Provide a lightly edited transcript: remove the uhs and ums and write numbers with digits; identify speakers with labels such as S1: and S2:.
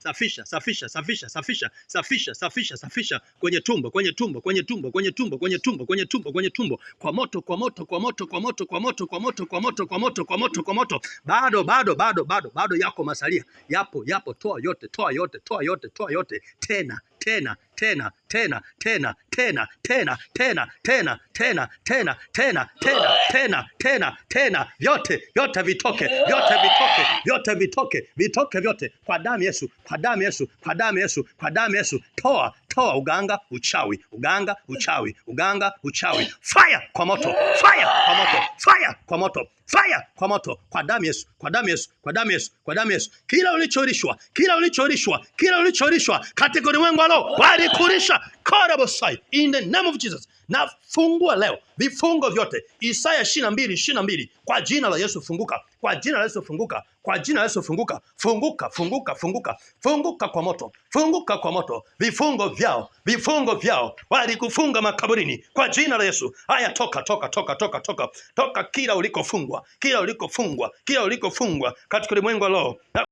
S1: safisha, safisha, safisha, safisha, safisha, safisha, safisha kwenye tumbo, kwenye tumbo, kwenye tumbo, kwenye tumbo, kwenye tumbo, kwenye tumbo, kwenye tumbo, kwa moto, kwa moto, kwa moto, kwa moto, kwa moto, kwa moto, kwa moto, kwa moto, kwa moto, kwa moto. Bado yako masalia, yapo, toa yote, toa yote, toa yote, toa yote, tena vyote vitoke, vyote kwa damu Yesu, kwa damu Yesu, kwa damu Yesu, kwa damu Yesu. Toa uganga, uchawi, fire kwa moto, fire kwa moto, fire kwa moto, fire kwa moto, kwa damu Yesu, kwa damu Yesu, kwa damu Yesu, kwa damu Yesu. Kila ulichorishwa katika ulimwengu wa roho walikulisha korabosai in the name of Jesus. Na fungua leo vifungo vyote. Isaya 22:22, kwa jina la Yesu funguka, kwa jina la Yesu funguka, kwa jina la Yesu funguka, funguka kwa moto, funguka kwa moto. Vifungo vyao walikufunga makaburini, kwa jina la Yesu. Haya, toka kila ulikofungwa katika ulimwengu wa roho.